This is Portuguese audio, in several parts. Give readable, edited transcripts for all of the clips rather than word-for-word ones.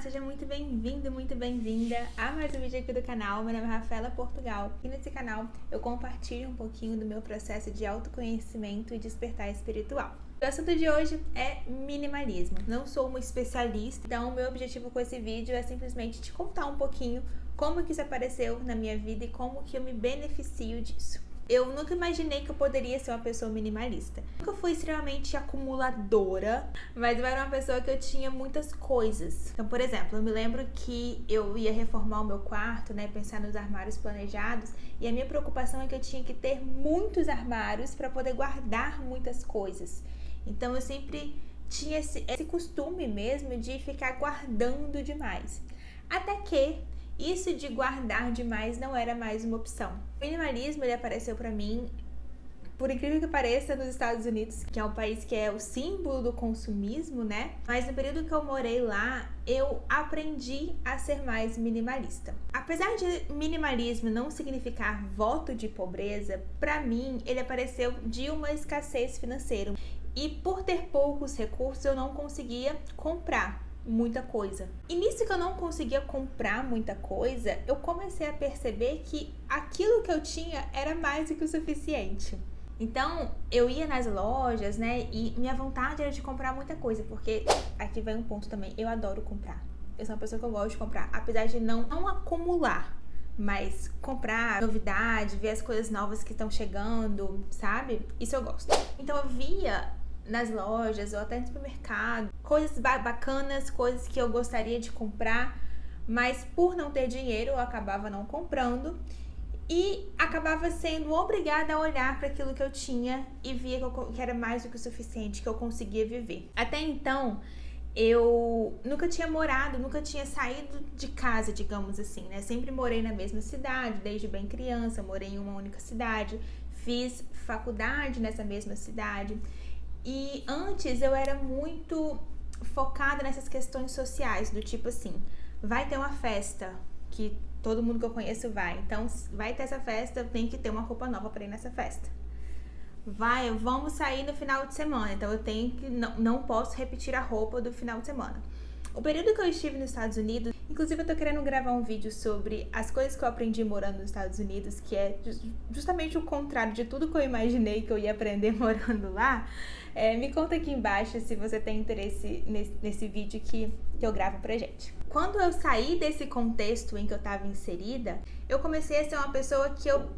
seja muito bem-vindo, muito bem-vinda a mais um vídeo aqui do canal. Meu nome é Rafaela Portugal e nesse canal eu compartilho um pouquinho do meu processo de autoconhecimento e despertar espiritual. O assunto de hoje é minimalismo. Não sou uma especialista, então o meu objetivo com esse vídeo é simplesmente te contar um pouquinho como que isso apareceu na minha vida e como que eu me beneficio disso. Eu nunca imaginei que eu poderia ser uma pessoa minimalista. Nunca fui extremamente acumuladora, mas eu era uma pessoa que eu tinha muitas coisas. Então, por exemplo, eu me lembro que eu ia reformar o meu quarto, né, pensar nos armários planejados, e a minha preocupação é que eu tinha que ter muitos armários para poder guardar muitas coisas. Então, eu sempre tinha esse costume mesmo de ficar guardando demais. Até que isso de guardar demais não era mais uma opção. O minimalismo ele apareceu para mim, por incrível que pareça, nos Estados Unidos, que é um país que é o símbolo do consumismo, né? Mas no período que eu morei lá, eu aprendi a ser mais minimalista. Apesar de minimalismo não significar voto de pobreza, para mim ele apareceu de uma escassez financeira. E por ter poucos recursos, eu não conseguia comprar muita coisa. E nisso que eu não conseguia comprar muita coisa, eu comecei a perceber que aquilo que eu tinha era mais do que o suficiente. Então, eu ia nas lojas, né, e minha vontade era de comprar muita coisa, porque aqui vai um ponto também, eu adoro comprar. Eu sou uma pessoa que eu gosto de comprar, apesar de não acumular, mas comprar novidade, ver as coisas novas que estão chegando, sabe? Isso eu gosto. Então, eu via nas lojas ou até no supermercado, coisas bacanas, coisas que eu gostaria de comprar, mas por não ter dinheiro eu acabava não comprando e acabava sendo obrigada a olhar para aquilo que eu tinha e via que era mais do que o suficiente, que eu conseguia viver. Até então, eu nunca tinha morado, nunca tinha saído de casa, digamos assim, né? Sempre morei na mesma cidade, desde bem criança, morei em uma única cidade, fiz faculdade nessa mesma cidade. E antes eu era muito focada nessas questões sociais, do tipo assim, vai ter uma festa que todo mundo que eu conheço vai, então vai ter essa festa, eu tenho que ter uma roupa nova para ir nessa festa. Vamos sair no final de semana, então eu tenho que, não posso repetir a roupa do final de semana. O período que eu estive nos Estados Unidos, inclusive eu tô querendo gravar um vídeo sobre as coisas que eu aprendi morando nos Estados Unidos, que é justamente o contrário de tudo que eu imaginei que eu ia aprender morando lá. Me conta aqui embaixo se você tem interesse nesse vídeo que eu gravo pra gente. Quando eu saí desse contexto em que eu tava inserida, eu comecei a ser uma pessoa que eu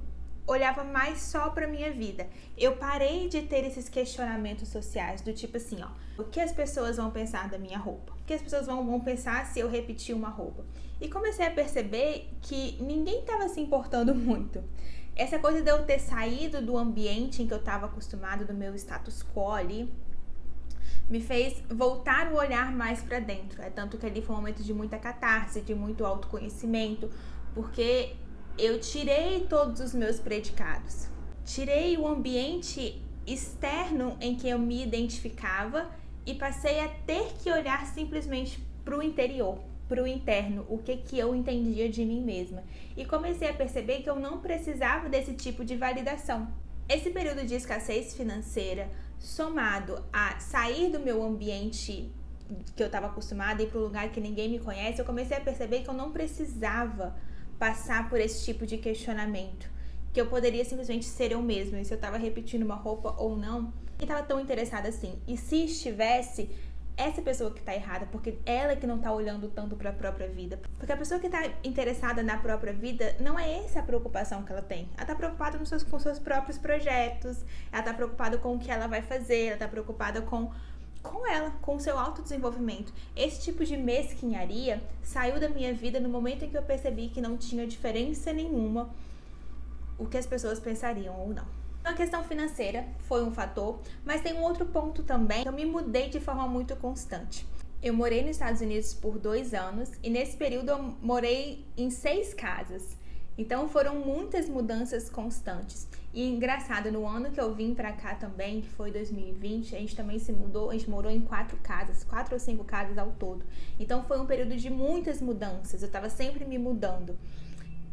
olhava mais só pra minha vida. Eu parei de ter esses questionamentos sociais, do tipo assim, ó, o que as pessoas vão pensar da minha roupa? O que as pessoas vão pensar se eu repetir uma roupa? E comecei a perceber que ninguém estava se importando muito. Essa coisa de eu ter saído do ambiente em que eu estava acostumado, do meu status quo ali, me fez voltar o olhar mais pra dentro. É tanto que ali foi um momento de muita catarse, de muito autoconhecimento, porque eu tirei todos os meus predicados. Tirei o ambiente externo em que eu me identificava e passei a ter que olhar simplesmente para o interior, para o interno, o que eu entendia de mim mesma. E comecei a perceber que eu não precisava desse tipo de validação. Esse período de escassez financeira, somado a sair do meu ambiente que eu estava acostumada e ir para um lugar que ninguém me conhece, eu comecei a perceber que eu não precisava passar por esse tipo de questionamento, que eu poderia simplesmente ser eu mesma, e se eu tava repetindo uma roupa ou não, e tava tão interessada assim. E se estivesse, essa pessoa que tá errada, porque ela que não tá olhando tanto para a própria vida. Porque a pessoa que tá interessada na própria vida, não é essa a preocupação que ela tem. Ela tá preocupada com seus próprios projetos, ela tá preocupada com o que ela vai fazer, ela tá preocupada com ela, com o seu autodesenvolvimento. Esse tipo de mesquinharia saiu da minha vida no momento em que eu percebi que não tinha diferença nenhuma o que as pessoas pensariam ou não. A questão financeira foi um fator, mas tem um outro ponto também. Eu me mudei de forma muito constante. Eu morei nos Estados Unidos por 2 anos e nesse período eu morei em 6 casas. Então foram muitas mudanças constantes. E engraçado, no ano que eu vim pra cá também, que foi 2020, a gente também se mudou, a gente morou em 4 casas, 4 ou 5 casas ao todo. Então foi um período de muitas mudanças, eu tava sempre me mudando.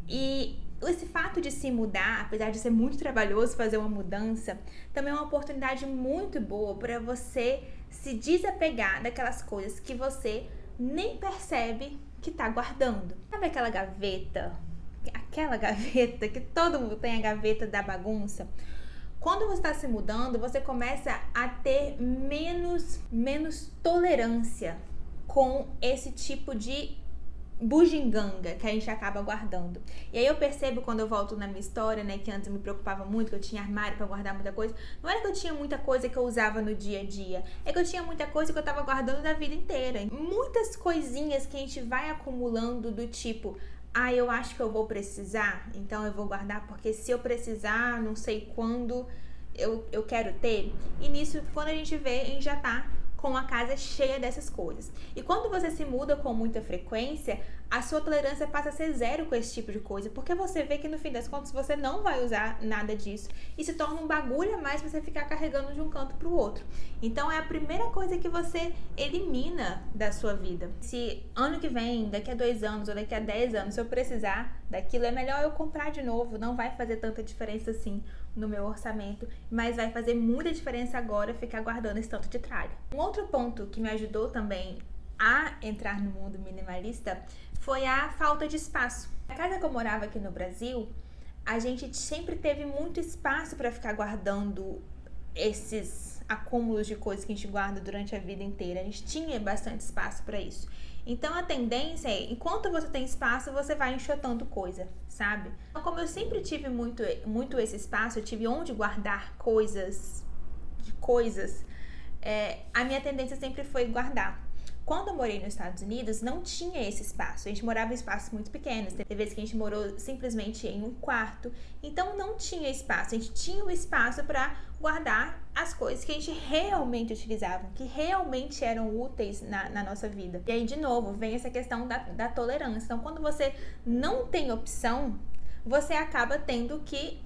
E esse fato de se mudar, apesar de ser muito trabalhoso fazer uma mudança, também é uma oportunidade muito boa para você se desapegar daquelas coisas que você nem percebe que tá guardando. Sabe aquela gaveta? Aquela gaveta que todo mundo tem, a gaveta da bagunça? Quando você está se mudando, você começa a ter menos tolerância com esse tipo de bugiganga que a gente acaba guardando. E aí eu percebo quando eu volto na minha história, né, que antes eu me preocupava muito, que eu tinha armário pra guardar muita coisa. Não era que eu tinha muita coisa que eu usava no dia a dia, é que eu tinha muita coisa que eu tava guardando da vida inteira. Muitas coisinhas que a gente vai acumulando do tipo, eu acho que eu vou precisar, então eu vou guardar porque se eu precisar, não sei quando eu quero ter. E nisso, quando a gente vê, a gente já tá com a casa cheia dessas coisas. E quando você se muda com muita frequência, a sua tolerância passa a ser zero com esse tipo de coisa, porque você vê que no fim das contas você não vai usar nada disso e se torna um bagulho a mais pra você ficar carregando de um canto pro outro. Então é a primeira coisa que você elimina da sua vida. Se ano que vem, daqui a 2 anos ou daqui a 10 anos, se eu precisar daquilo, é melhor eu comprar de novo. Não vai fazer tanta diferença assim no meu orçamento, mas vai fazer muita diferença agora ficar guardando esse tanto de tralha. Um outro ponto que me ajudou também a entrar no mundo minimalista foi a falta de espaço. Na casa que eu morava aqui no Brasil, a gente sempre teve muito espaço para ficar guardando esses acúmulos de coisas que a gente guarda durante a vida inteira. A gente tinha bastante espaço para isso. Então a tendência é, enquanto você tem espaço, você vai enxotando coisa, sabe? Então, como eu sempre tive muito esse espaço, eu tive onde guardar coisas, a minha tendência sempre foi guardar. Quando eu morei nos Estados Unidos, não tinha esse espaço. A gente morava em espaços muito pequenos. Teve vezes que a gente morou simplesmente em um quarto. Então, não tinha espaço. A gente tinha o espaço para guardar as coisas que a gente realmente utilizava, que realmente eram úteis na nossa vida. E aí, de novo, vem essa questão da tolerância. Então, quando você não tem opção, você acaba tendo que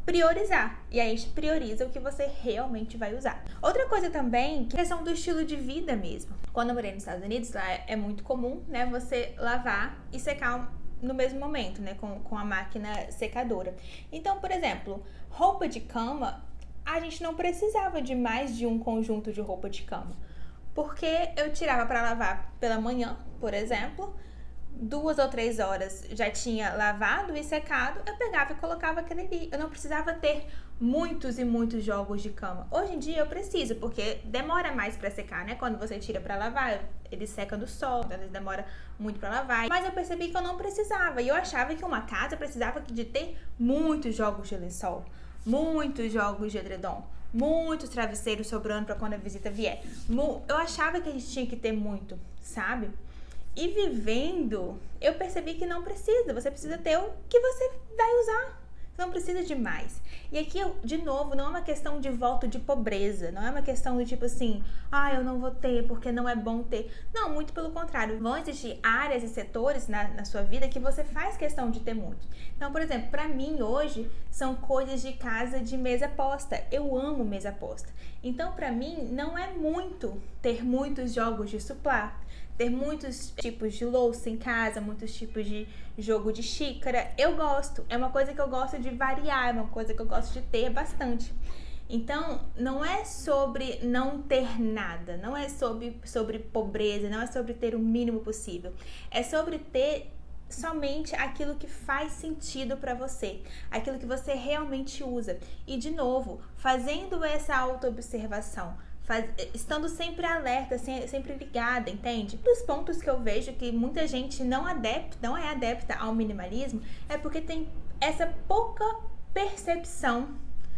priorizar. E aí a gente prioriza o que você realmente vai usar. Outra coisa também, que é a questão do estilo de vida mesmo. Quando eu morei nos Estados Unidos, lá é muito comum, né, você lavar e secar no mesmo momento, né, com a máquina secadora. Então, por exemplo, roupa de cama, a gente não precisava de mais de um conjunto de roupa de cama. Porque eu tirava para lavar pela manhã, por exemplo, 2 ou 3 horas já tinha lavado e secado, eu pegava e colocava aquele ali. Eu não precisava ter muitos e muitos jogos de cama. Hoje em dia eu preciso, porque demora mais pra secar, né? Quando você tira pra lavar, ele seca do sol, então ele demora muito pra lavar. Mas eu percebi que eu não precisava, e eu achava que uma casa precisava de ter muitos jogos de lençol, muitos jogos de edredom, muitos travesseiros sobrando pra quando a visita vier. Eu achava que a gente tinha que ter muito, sabe? E vivendo, eu percebi que não precisa. Você precisa ter o que você vai usar. Você não precisa de mais. E aqui, de novo, não é uma questão de voto de pobreza. Não é uma questão do tipo assim, eu não vou ter porque não é bom ter. Não, muito pelo contrário. Vão existir áreas e setores na sua vida que você faz questão de ter muito. Então, por exemplo, pra mim hoje, são coisas de casa de mesa posta. Eu amo mesa posta. Então, pra mim, não é muito ter muitos jogos de suplá, ter muitos tipos de louça em casa, muitos tipos de jogo de xícara. Eu gosto, é uma coisa que eu gosto de variar, é uma coisa que eu gosto de ter bastante. Então, não é sobre não ter nada, não é sobre pobreza, não é sobre ter o mínimo possível. É sobre ter somente aquilo que faz sentido para você, aquilo que você realmente usa. E, de novo, fazendo essa autoobservação, estando sempre alerta, sempre ligada, entende? Um dos pontos que eu vejo que muita gente não é adepta ao minimalismo é porque tem essa pouca percepção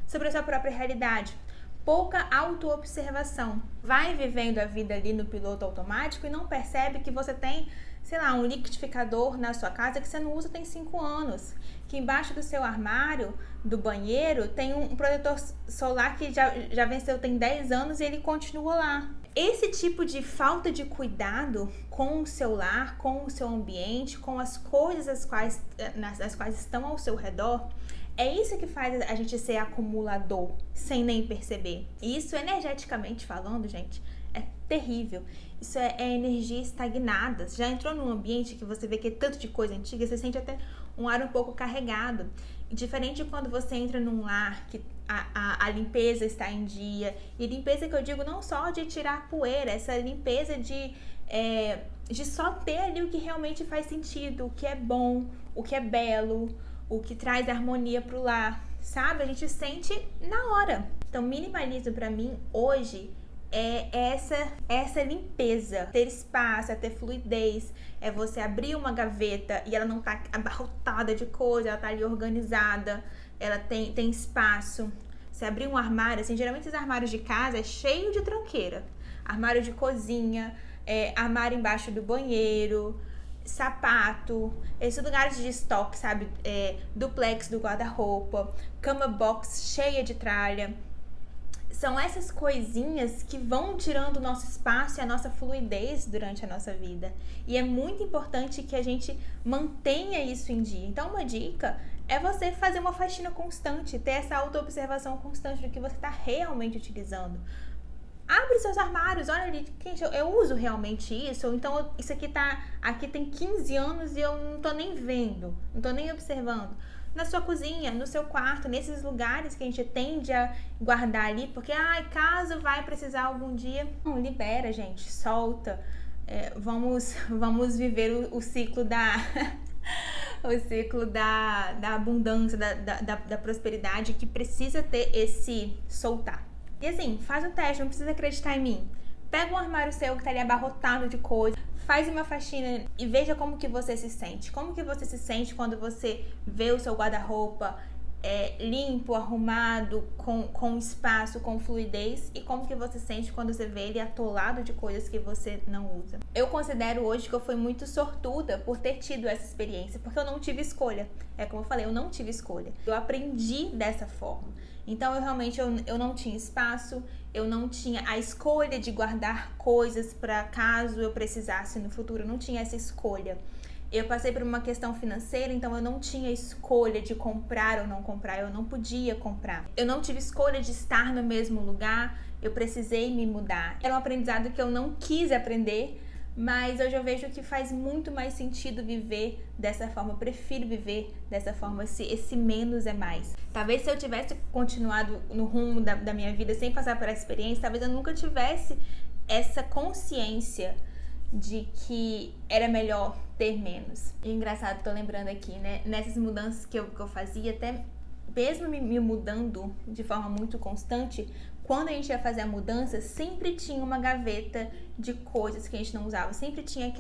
sobre a sua própria realidade, pouca autoobservação. Vai vivendo a vida ali no piloto automático e não percebe que você tem, sei lá, um liquidificador na sua casa que você não usa tem 5 anos, que embaixo do seu armário, do banheiro, tem um protetor solar que já venceu, tem 10 anos e ele continua lá. Esse tipo de falta de cuidado com o seu lar, com o seu ambiente, com as coisas as quais estão ao seu redor, é isso que faz a gente ser acumulador, sem nem perceber. E isso, energeticamente falando, gente, é terrível. Isso é energia estagnada. Você já entrou num ambiente que você vê que é tanto de coisa antiga, você sente até um ar um pouco carregado. Diferente de quando você entra num lar que a limpeza está em dia. E limpeza que eu digo não só de tirar poeira, essa limpeza de de só ter ali o que realmente faz sentido, o que é bom, o que é belo, o que traz harmonia pro lar, sabe? A gente sente na hora. Então, minimalismo pra mim hoje é essa limpeza, ter espaço, é ter fluidez, é você abrir uma gaveta e ela não tá abarrotada de coisa, ela tá ali organizada, ela tem espaço. Você abrir um armário, assim, geralmente os armários de casa é cheio de tranqueira. Armário de cozinha, armário embaixo do banheiro, sapato, esses lugares de estoque, sabe? Duplex do guarda-roupa, cama box cheia de tralha. São essas coisinhas que vão tirando o nosso espaço e a nossa fluidez durante a nossa vida. E é muito importante que a gente mantenha isso em dia. Então, uma dica é você fazer uma faxina constante, ter essa auto-observação constante do que você está realmente utilizando. Abre seus armários, olha ali, gente, eu uso realmente isso? Ou então isso aqui tem 15 anos e eu não tô nem vendo, não tô nem observando. Na sua cozinha, no seu quarto, nesses lugares que a gente tende a guardar ali, porque, caso vai precisar algum dia, não, libera, gente, solta. Vamos viver o ciclo o ciclo da abundância, da prosperidade, que precisa ter esse soltar. E assim, faz um teste, não precisa acreditar em mim. Pega um armário seu que tá ali abarrotado de coisa, faz uma faxina e veja como que você se sente. Como que você se sente quando você vê o seu guarda-roupa limpo, arrumado, com espaço, com fluidez, e como que você sente quando você vê ele atolado de coisas que você não usa. Eu considero hoje que eu fui muito sortuda por ter tido essa experiência, porque eu não tive escolha. É como eu falei, eu não tive escolha. Eu aprendi dessa forma. Então, eu não tinha espaço, eu não tinha a escolha de guardar coisas para caso eu precisasse no futuro, eu não tinha essa escolha. Eu passei por uma questão financeira, então eu não tinha escolha de comprar ou não comprar, eu não podia comprar. Eu não tive escolha de estar no mesmo lugar, eu precisei me mudar. Era um aprendizado que eu não quis aprender, mas hoje eu vejo que faz muito mais sentido viver dessa forma. Eu prefiro viver dessa forma, esse menos é mais. Talvez se eu tivesse continuado no rumo da minha vida sem passar por essa experiência, talvez eu nunca tivesse essa consciência de que era melhor ter menos. E engraçado, tô lembrando aqui, né? Nessas mudanças que eu fazia, até mesmo me mudando de forma muito constante, quando a gente ia fazer a mudança, sempre tinha uma gaveta de coisas que a gente não usava. Sempre tinha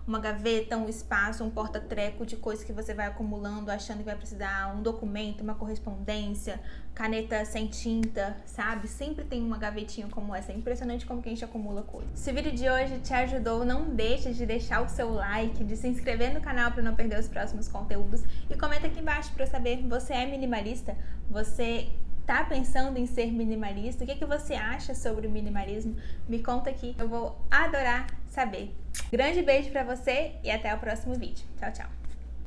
uma gaveta, um espaço, um porta-treco de coisas que você vai acumulando, achando que vai precisar, um documento, uma correspondência, caneta sem tinta, sabe? Sempre tem uma gavetinha como essa. É impressionante como que a gente acumula coisas. Se o vídeo de hoje te ajudou, não deixe de deixar o seu like, de se inscrever no canal para não perder os próximos conteúdos. E comenta aqui embaixo para eu saber, você é minimalista? Você tá pensando em ser minimalista? O que você acha sobre o minimalismo? Me conta aqui, eu vou adorar saber. Grande beijo pra você e até o próximo vídeo. Tchau, tchau!